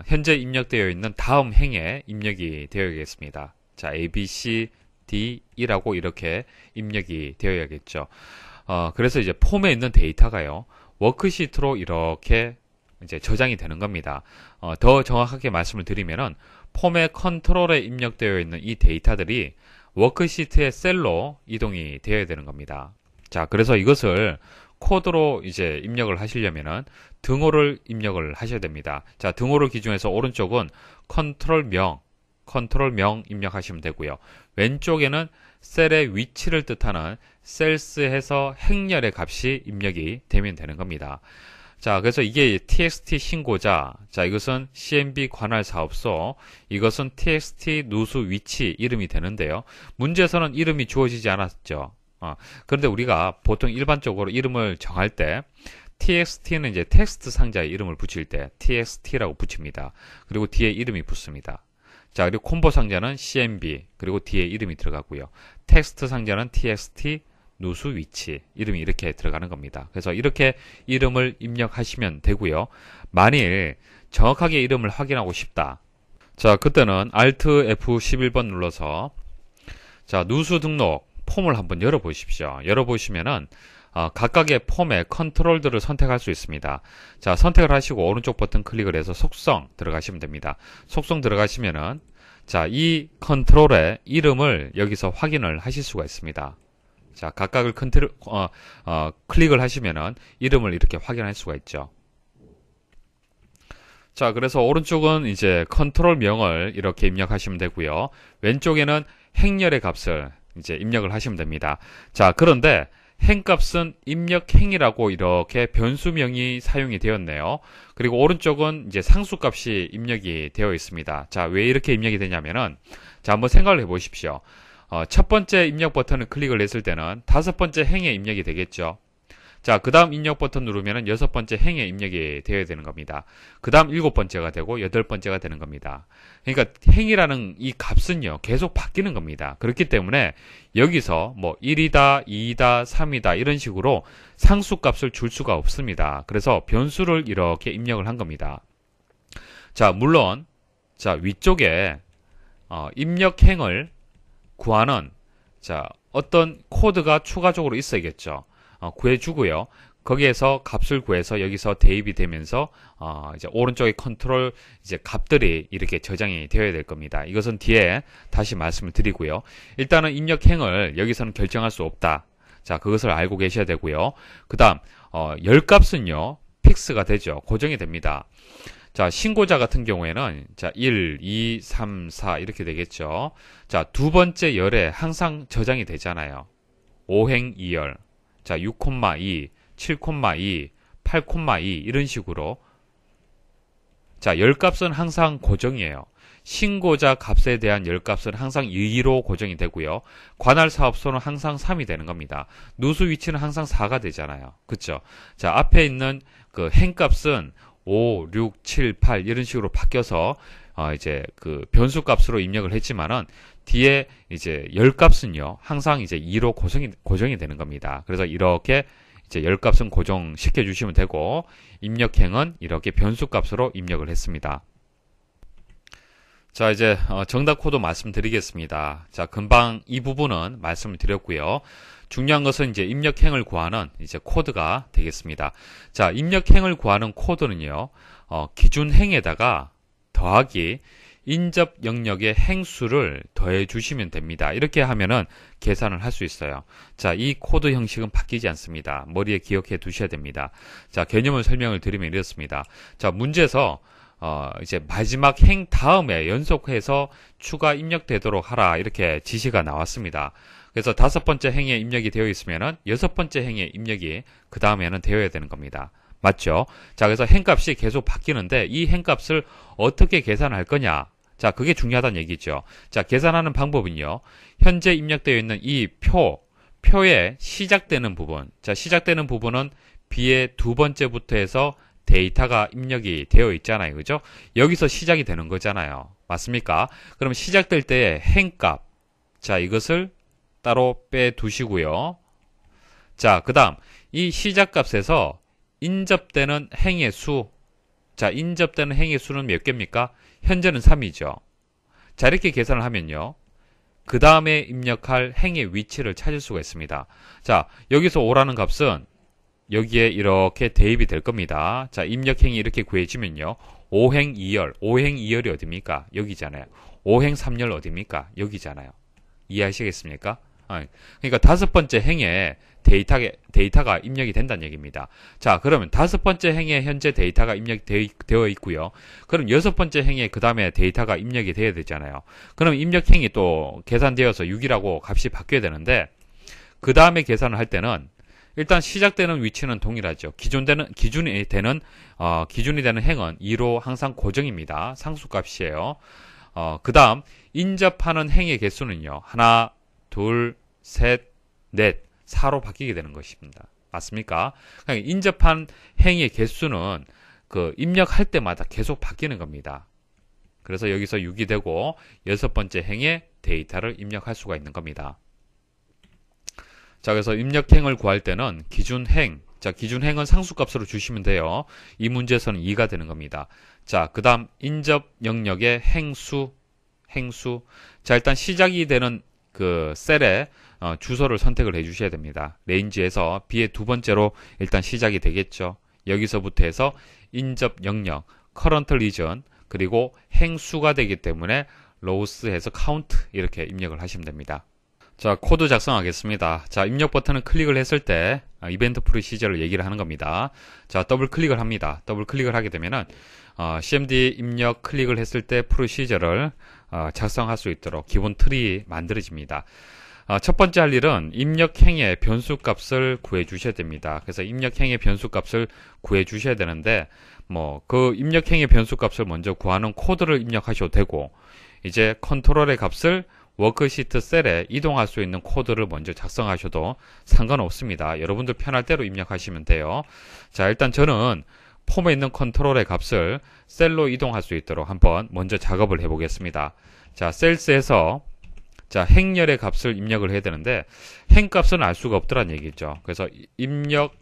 현재 입력되어 있는 다음 행에 입력이 되어야겠습니다. 자, A, B, C, D, E라고 이렇게 입력이 되어야겠죠. 그래서 이제 폼에 있는 데이터가요, 워크시트로 이렇게 이제 저장이 되는 겁니다. 더 정확하게 말씀을 드리면은 폼의 컨트롤에 입력되어 있는 이 데이터들이 워크시트의 셀로 이동이 되어야 되는 겁니다. 자, 그래서 이것을 코드로 이제 입력을 하시려면은 등호를 입력을 하셔야 됩니다. 자, 등호를 기준해서 오른쪽은 컨트롤명 입력하시면 되고요. 왼쪽에는 셀의 위치를 뜻하는 셀스해서 행렬의 값이 입력이 되면 되는 겁니다. 자, 그래서 이게 txt 신고자, 자, 이것은 CMB 관할 사업소, 이것은 txt 누수 위치 이름이 되는데요. 문제에서는 이름이 주어지지 않았죠. 그런데 우리가 보통 일반적으로 이름을 정할 때 txt는 이제 텍스트 상자에 이름을 붙일 때 txt라고 붙입니다. 그리고 뒤에 이름이 붙습니다. 자, 그리고 콤보 상자는 CMB, 그리고 뒤에 이름이 들어가고요. 텍스트 상자는 txt 누수 위치 이름이 이렇게 들어가는 겁니다. 그래서 이렇게 이름을 입력하시면 되고요. 만일 정확하게 이름을 확인하고 싶다. 자, 그때는 Alt F11번 눌러서 자, 누수 등록 폼을 한번 열어보십시오. 열어보시면은 각각의 폼의 컨트롤들을 선택할 수 있습니다. 자, 선택을 하시고 오른쪽 버튼 클릭을 해서 속성 들어가시면 됩니다. 속성 들어가시면은 자, 이 컨트롤의 이름을 여기서 확인을 하실 수가 있습니다. 자, 각각을 클릭을 하시면은 이름을 이렇게 확인할 수가 있죠. 자, 그래서 오른쪽은 이제 컨트롤 명을 이렇게 입력하시면 되고요. 왼쪽에는 행렬의 값을 이제 입력을 하시면 됩니다. 자, 그런데 행값은 입력행이라고 이렇게 변수명이 사용이 되었네요. 그리고 오른쪽은 이제 상수값이 입력이 되어 있습니다. 자, 왜 이렇게 입력이 되냐면은 자, 한번 생각을 해 보십시오. 첫 번째 입력 버튼을 클릭을 했을 때는 5번째 행에 입력이 되겠죠. 자, 그 다음 입력 버튼 누르면은 6번째 행에 입력이 되어야 되는 겁니다. 그 다음 7번째가 되고 8번째가 되는 겁니다. 그러니까 행이라는 이 값은요, 계속 바뀌는 겁니다. 그렇기 때문에 여기서 뭐 1이다, 2이다, 3이다 이런 식으로 상수값을 줄 수가 없습니다. 그래서 변수를 이렇게 입력을 한 겁니다. 자, 물론 자, 위쪽에 입력행을 구하는 자, 어떤 코드가 추가적으로 있어야겠죠. 구해주고요. 거기에서 값을 구해서 여기서 대입이 되면서 이제 오른쪽의 컨트롤 이제 값들이 이렇게 저장이 되어야 될 겁니다. 이것은 뒤에 다시 말씀을 드리고요. 일단은 입력행을 여기서는 결정할 수 없다. 자, 그것을 알고 계셔야 되고요. 그다음 열값은요, 픽스가 되죠. 고정이 됩니다. 자, 신고자 같은 경우에는 자, 1, 2, 3, 4 이렇게 되겠죠. 자, 두 번째 열에 항상 저장이 되잖아요. 5행 2열. 자, 6,2, 7,2, 8,2 이런 식으로. 자, 열값은 항상 고정이에요. 신고자 값에 대한 열값은 항상 2로 고정이 되고요. 관할 사업소는 항상 3이 되는 겁니다. 누수 위치는 항상 4가 되잖아요. 그쵸? 자, 앞에 있는 그 행값은 5, 6, 7, 8 이런 식으로 바뀌어서 이제 그 변수 값으로 입력을 했지만은 뒤에 이제 열값은요 항상 이제 2로 고정이 되는 겁니다. 그래서 이렇게 이제 열값은 고정시켜 주시면 되고 입력행은 이렇게 변수 값으로 입력을 했습니다. 자, 이제 정답 코드 말씀드리겠습니다. 자, 금방 이 부분은 말씀을 드렸고요. 중요한 것은 이제 입력행을 구하는 이제 코드가 되겠습니다. 자, 입력행을 구하는 코드는요, 기준행에다가 더하기 인접 영역의 행수를 더해 주시면 됩니다. 이렇게 하면은 계산을 할 수 있어요. 자, 이 코드 형식은 바뀌지 않습니다. 머리에 기억해 두셔야 됩니다. 자, 개념을 설명을 드리면 이렇습니다. 자, 문제에서 이제 마지막 행 다음에 연속해서 추가 입력되도록 하라 이렇게 지시가 나왔습니다. 그래서 5번째 행에 입력이 되어 있으면은 6번째 행에 입력이 그 다음에는 되어야 되는 겁니다. 맞죠? 자, 그래서 행값이 계속 바뀌는데 이 행값을 어떻게 계산할 거냐? 자, 그게 중요하다는 얘기죠. 자, 계산하는 방법은요. 현재 입력되어 있는 이 표에 시작되는 부분. 자, 시작되는 부분은 B의 두 번째부터 해서 데이터가 입력이 되어 있잖아요. 그죠? 여기서 시작이 되는 거잖아요. 맞습니까? 그럼 시작될 때의 행값. 자, 이것을 따로 빼 두시고요. 자, 그 다음 이 시작값에서 인접되는 행의 수. 자, 인접되는 행의 수는 몇 개입니까? 현재는 3이죠. 자, 이렇게 계산을 하면요. 그 다음에 입력할 행의 위치를 찾을 수가 있습니다. 자, 여기서 5라는 값은 여기에 이렇게 대입이 될 겁니다. 자, 입력행이 이렇게 구해지면요. 5행 2열. 5행 2열이 어디입니까? 여기잖아요. 5행 3열 어디입니까? 여기잖아요. 이해하시겠습니까? 그러니까 5번째 행에 데이터가 입력이 된다는 얘기입니다. 자, 그러면 5번째 행에 현재 데이터가 입력되어 있고요. 그럼 6번째 행에 그 다음에 데이터가 입력이 돼야 되잖아요. 그럼 입력행이 또 계산되어서 6이라고 값이 바뀌어야 되는데 그 다음에 계산을 할 때는 일단 시작되는 위치는 동일하죠. 기준이 되는 행은 2로 항상 고정입니다. 상수값이에요. 그 다음 인접하는 행의 개수는요. 하나, 둘, 셋, 넷, 4로 바뀌게 되는 것입니다. 맞습니까? 그러니까 인접한 행의 개수는 그 입력할 때마다 계속 바뀌는 겁니다. 그래서 여기서 6이 되고 6번째 행에 데이터를 입력할 수가 있는 겁니다. 자, 그래서 입력행을 구할 때는 기준행. 자, 기준행은 상수값으로 주시면 돼요. 이 문제에서는 2가 되는 겁니다. 자, 그 다음 인접 영역의 행수. 자, 일단 시작이 되는 그 셀에 주소를 선택을 해 주셔야 됩니다. 레인지에서 B의 두 번째로 일단 시작이 되겠죠. 여기서부터 해서 인접 영역, current region, 그리고 행수가 되기 때문에 lows해서 count 이렇게 입력을 하시면 됩니다. 자, 코드 작성하겠습니다. 자, 입력 버튼을 클릭을 했을 때 이벤트 프로시저를 얘기를 하는 겁니다. 자, 더블 클릭을 합니다. 더블 클릭을 하게 되면은 CMD 입력 클릭을 했을 때 프로시저를 작성할 수 있도록 기본 틀이 만들어집니다. 첫 번째 할 일은 입력행의 변수값을 구해 주셔야 됩니다. 그래서 입력행의 변수값을 구해 주셔야 되는데 그 입력행의 변수값을 먼저 구하는 코드를 입력하셔도 되고 이제 컨트롤의 값을 워크시트 셀에 이동할 수 있는 코드를 먼저 작성하셔도 상관없습니다. 여러분들 편할 대로 입력하시면 돼요. 자, 일단 저는 폼에 있는 컨트롤의 값을 셀로 이동할 수 있도록 한번 먼저 작업을 해 보겠습니다. 자, 셀스에서 자, 행열의 값을 입력을 해야 되는데 행값은 알 수가 없더란 얘기죠. 그래서 입력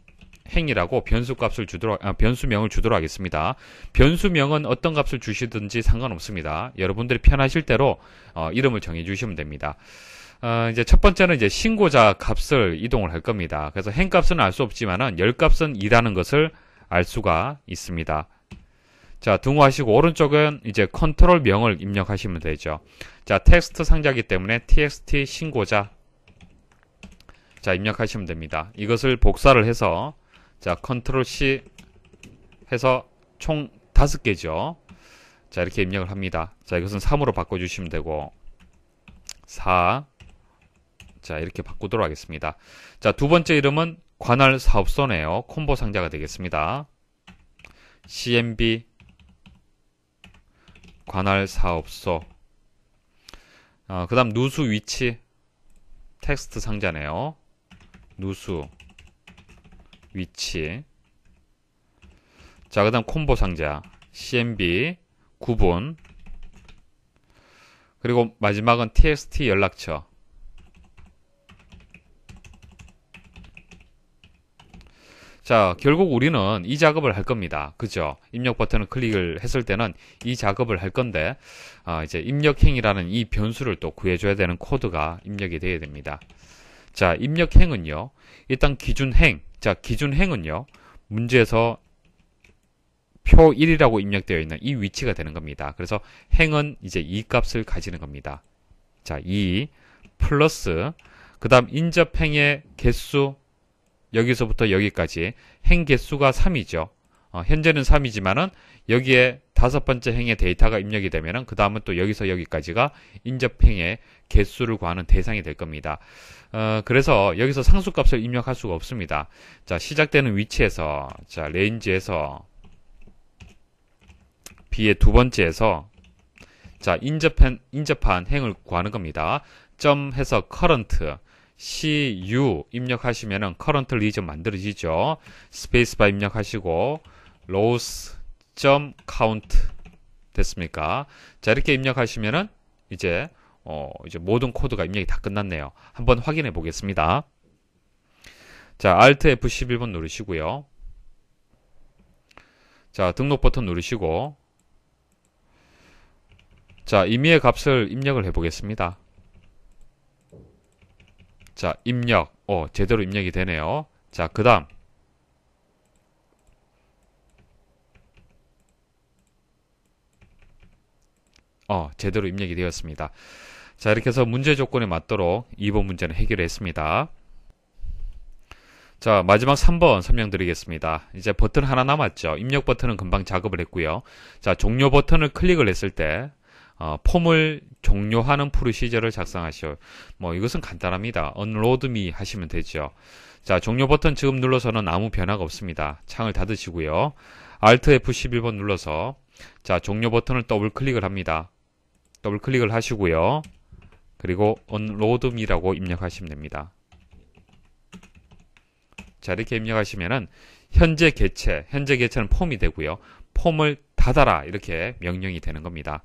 행이라고 변수명을 주도록 하겠습니다. 변수명은 어떤 값을 주시든지 상관없습니다. 여러분들이 편하실 대로 이름을 정해 주시면 됩니다. 이제 첫 번째는 이제 신고자 값을 이동을 할 겁니다. 그래서 행값은 알 수 없지만은 열값은 2라는 것을 알 수가 있습니다. 자, 등호하시고 오른쪽은 이제 컨트롤 명을 입력하시면 되죠. 자, 텍스트 상자이기 때문에 txt 신고자 자, 입력하시면 됩니다. 이것을 복사를 해서 자, 컨트롤 C 해서 총 5개죠. 자, 이렇게 입력을 합니다. 자, 이것은 3으로 바꿔주시면 되고 4 자, 이렇게 바꾸도록 하겠습니다. 자, 두 번째 이름은 관할 사업소네요. 콤보 상자가 되겠습니다. CMB 관할 사업소. 그 다음 누수 위치 텍스트 상자네요. 누수 위치. 자, 그 다음 콤보 상자 CMB 구분. 그리고 마지막은 TXT 연락처. 자, 결국 우리는 이 작업을 할 겁니다. 그죠? 입력 버튼을 클릭을 했을 때는 이 작업을 할 건데, 이제 입력행이라는 이 변수를 또 구해줘야 되는 코드가 입력이 되어야 됩니다. 자, 입력행은요, 일단 기준행. 자, 기준행은요, 문제에서 표 1이라고 입력되어 있는 이 위치가 되는 겁니다. 그래서 행은 이제 이 값을 가지는 겁니다. 자, 2 플러스, 그 다음 인접행의 개수, 여기서부터 여기까지 행 개수가 3이죠. 현재는 3이지만은 여기에 다섯 번째 행의 데이터가 입력이 되면은 그 다음은 또 여기서 여기까지가 인접행의 개수를 구하는 대상이 될 겁니다. 그래서 여기서 상수값을 입력할 수가 없습니다. 자, 시작되는 위치에서, 자, 레인지에서 B의 두 번째에서, 자, 인접한 행을 구하는 겁니다. 점 해서 current CU 입력하시면은 current region 만들어지죠. 스페이스바 입력하시고 loss count 됐습니까? 자, 이렇게 입력하시면은 이제 모든 코드가 입력이 다 끝났네요. 한번 확인해 보겠습니다. 자, Alt F11번 누르시고요. 자, 등록 버튼 누르시고, 자, 임의의 값을 입력을 해 보겠습니다. 자, 입력. 제대로 입력이 되네요. 자, 그 다음. 제대로 입력이 되었습니다. 자, 이렇게 해서 문제 조건에 맞도록 2번 문제는 해결했습니다. 자, 마지막 3번 설명드리겠습니다. 이제 버튼 하나 남았죠. 입력 버튼은 금방 작업을 했고요. 자, 종료 버튼을 클릭을 했을 때 폼을 종료하는 프로시저를 작성하시오. 이것은 간단합니다. unload me 하시면 되죠. 자, 종료 버튼 지금 눌러서는 아무 변화가 없습니다. 창을 닫으시고요. Alt F11번 눌러서, 자, 종료 버튼을 더블 클릭을 합니다. 더블 클릭을 하시고요. 그리고 unload me라고 입력하시면 됩니다. 자, 이렇게 입력하시면은 현재 개체는 폼이 되고요. 폼을 닫아라 이렇게 명령이 되는 겁니다.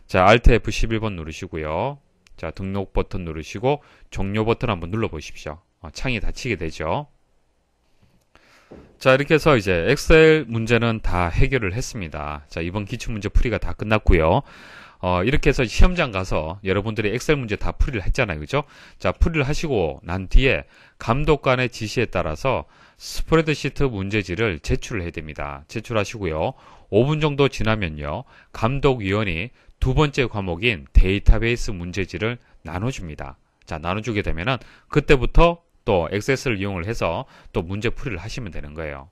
자, Alt F11번 누르시고요. 자, 등록 버튼 누르시고 종료 버튼 한번 눌러 보십시오. 창이 닫히게 되죠. 자, 이렇게 해서 이제 엑셀 문제는 다 해결을 했습니다. 자, 이번 기출문제 풀이가 다 끝났고요. 이렇게 해서 시험장 가서 여러분들이 엑셀 문제 다 풀이를 했잖아요. 그죠? 자, 풀이를 하시고 난 뒤에 감독관의 지시에 따라서 스프레드시트 문제지를 제출을 해야 됩니다. 제출하시고요. 5분 정도 지나면요. 감독위원이 두 번째 과목인 데이터베이스 문제지를 나눠줍니다. 자, 나눠주게 되면은 그때부터 또 엑세스를 이용을 해서 또 문제 풀이를 하시면 되는 거예요.